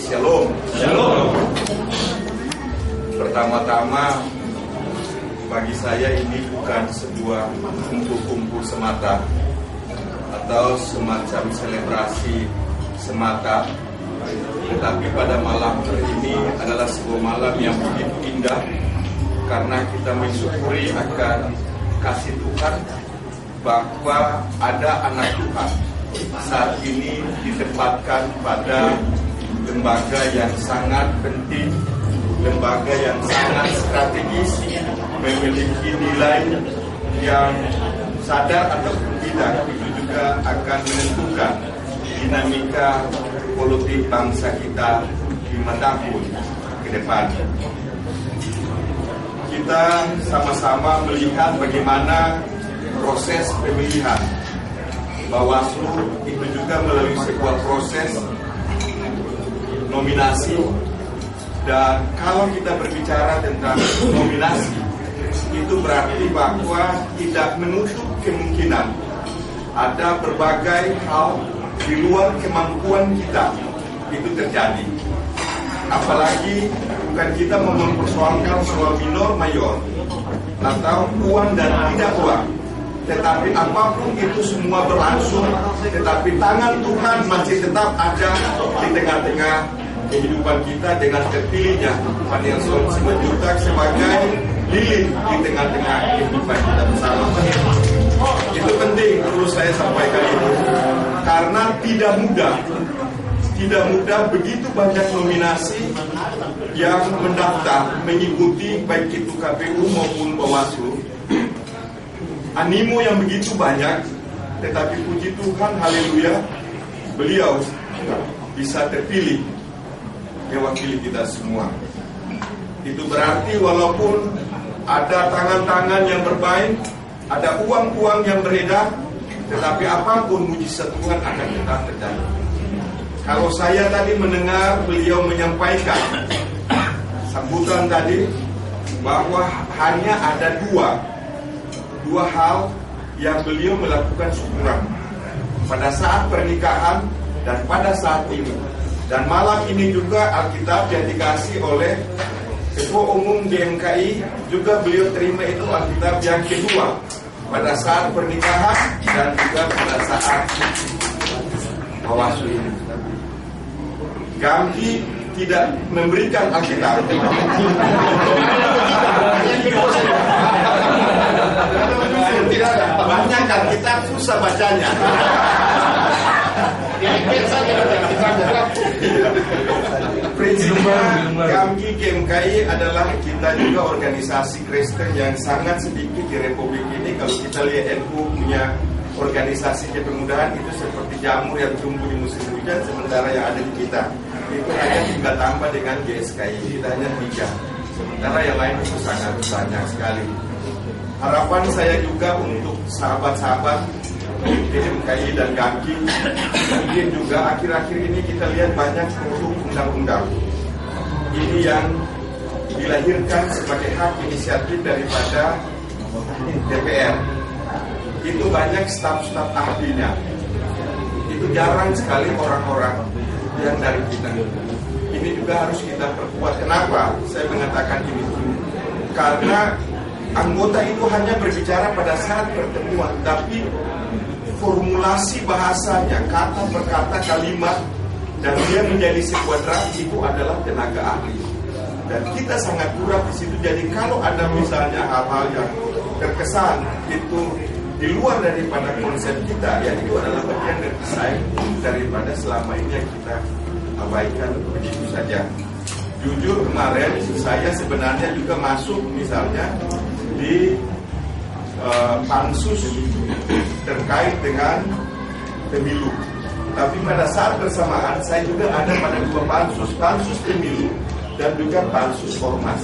Shalom. Shalom. Pertama-tama, bagi saya ini bukan sebuah kumpul-kumpul semata atau semacam selebrasi semata, tetapi pada malam ini adalah sebuah malam yang begitu indah karena kita mensyukuri akan kasih Tuhan bahwa ada anak Tuhan saat ini ditempatkan pada lembaga yang sangat penting, lembaga yang sangat strategis, memiliki nilai yang sadar ataupun tidak, itu juga akan menentukan dinamika politik bangsa kita 5 tahun ke depan. Kita sama-sama melihat bagaimana proses pemilihan Bawaslu itu juga melalui sebuah proses nominasi, dan kalau kita berbicara tentang nominasi itu berarti bahwa tidak menutup kemungkinan ada berbagai hal di luar kemampuan kita itu terjadi. Apalagi bukan kita mempersoalkan soal minor mayor atau uang dan tidak uang, tetapi apapun itu semua berlangsung, tetapi tangan Tuhan masih tetap ada di tengah-tengah kehidupan kita dengan terpilihnya Pak Nelson Simanjuntak sebagai lilin di tengah-tengah kehidupan kita bersama. Itu penting perlu saya sampaikan itu, karena tidak mudah begitu banyak nominasi yang mendaftar mengikuti baik itu KPU maupun Bawaslu. Animo yang begitu banyak, tetapi puji Tuhan, haleluya, beliau bisa terpilih mewakili kita semua. Itu berarti walaupun ada tangan-tangan yang bermain, ada uang-uang yang beredar, tetapi apapun mujizat Tuhan akan tetap terjadi. Kalau saya tadi mendengar beliau menyampaikan sambutan tadi bahwa hanya ada dua hal yang beliau melakukan syukuran pada saat pernikahan dan pada saat ini. Dan malam ini juga Alkitab yang dikasih oleh Ketua Umum GMKI juga beliau terima itu Alkitab yang kedua pada saat pernikahan dan juga pada saat Bawaslu ini. Gamki tidak memberikan Alkitab. Tidak ada, banyak Alkitab susah bacanya. Prinsipnya Gamki GMKI adalah kita juga organisasi Kristen yang sangat sedikit di Republik ini. Kalau kita lihat NU punya organisasi kepemudahan itu seperti jamur yang tumbuh di musim hujan, sementara yang ada di kita itu hanya 3 tambah dengan GSKI, kita hanya 3, sementara yang lain itu sangat banyak sekali. Harapan saya juga untuk sahabat-sahabat GMKI dan Gamki, mungkin juga akhir-akhir ini kita lihat banyak produk undang-undang ini yang dilahirkan sebagai hak inisiatif daripada DPR. Itu banyak staf-staf ahlinya. Itu jarang sekali orang-orang yang dari kita. Ini juga harus kita perkuat. Kenapa saya mengatakan ini? Karena anggota itu hanya berbicara pada saat pertemuan, tapi formulasi bahasanya, kata per kata, kalimat, dan dia menjadi sebuah draft itu adalah tenaga ahli. Dan kita sangat kurang di situ. Jadi kalau ada misalnya hal-hal yang terkesan itu di luar daripada konsep kita, ya itu adalah bagian dari desain daripada selama ini yang kita abaikan begitu saja. Jujur kemarin saya sebenarnya juga masuk misalnya di pansus terkait dengan pemilu. Tapi pada saat bersamaan saya juga ada pada 2 pansus pemilu dan juga pansus ormas.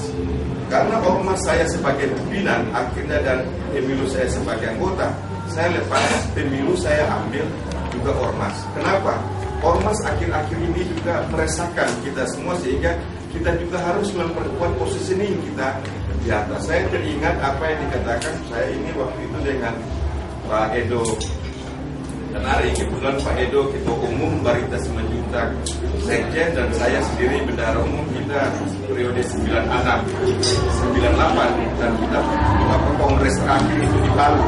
Karena ormas saya sebagai pimpinan akhirnya dan pemilu saya sebagai anggota, saya lepas pemilu saya ambil juga ormas. Kenapa? Ormas akhir-akhir ini juga meresahkan kita semua, sehingga kita juga harus memperkuat positioning kita di atas. Saya teringat apa yang dikatakan saya ini waktu itu dengan Pak Edo Dan hari kebetulan Pak Edo Ketua Umum, Barita Simanjuntak Sekjen, dan saya sendiri Bendahara Umum, kita periode 96, 98, dan kita kongres terakhir itu di Palu.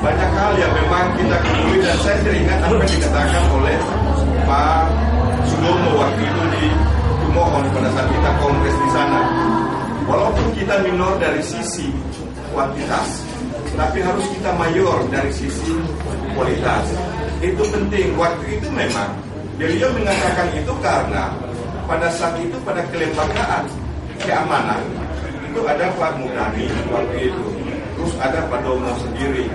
Banyak hal yang memang kita ketahui, dan saya teringat apa yang dikatakan oleh Pak Sudomo waktu itu di Kumohon pada saat kita kongres di sana. Walaupun kita minor dari sisi kuantitas, tapi harus kita mayor dari sisi kualitas. Itu penting. Waktu itu memang beliau mengatakan itu karena pada saat itu, pada kelembagaan keamanan itu ada Pak Mudani waktu itu, terus ada Pak Domo sendiri,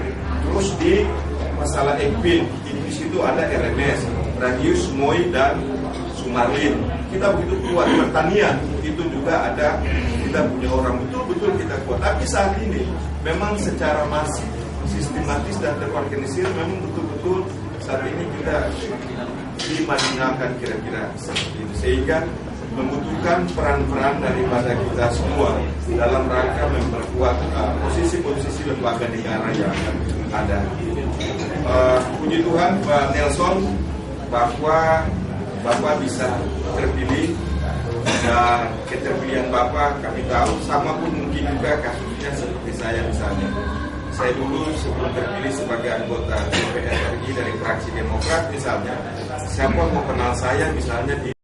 terus di masalah Ekpin di situ ada RMS, Radius, Moi, dan Sumarlin. Kita begitu kuat. Pertanian itu juga ada, kita punya orang betul-betul kita kuat. Tapi saat ini memang secara masif, sistematis dan terorganisir, memang betul-betul saat ini kita dimarginalkan kira-kira seperti itu. Sehingga membutuhkan peran-peran daripada kita semua dalam rangka memperkuat posisi-posisi lembaga negara yang ada. Puji Tuhan Pak Nelson, bahwa Bapak bisa terpilih, dan keterpilihan Bapak kami tahu, sama pun mungkin juga kasusnya seperti saya misalnya. Saya dulu sebelum terpilih sebagai anggota DPR RI dari fraksi Demokrat misalnya, siapa mau kenal saya misalnya di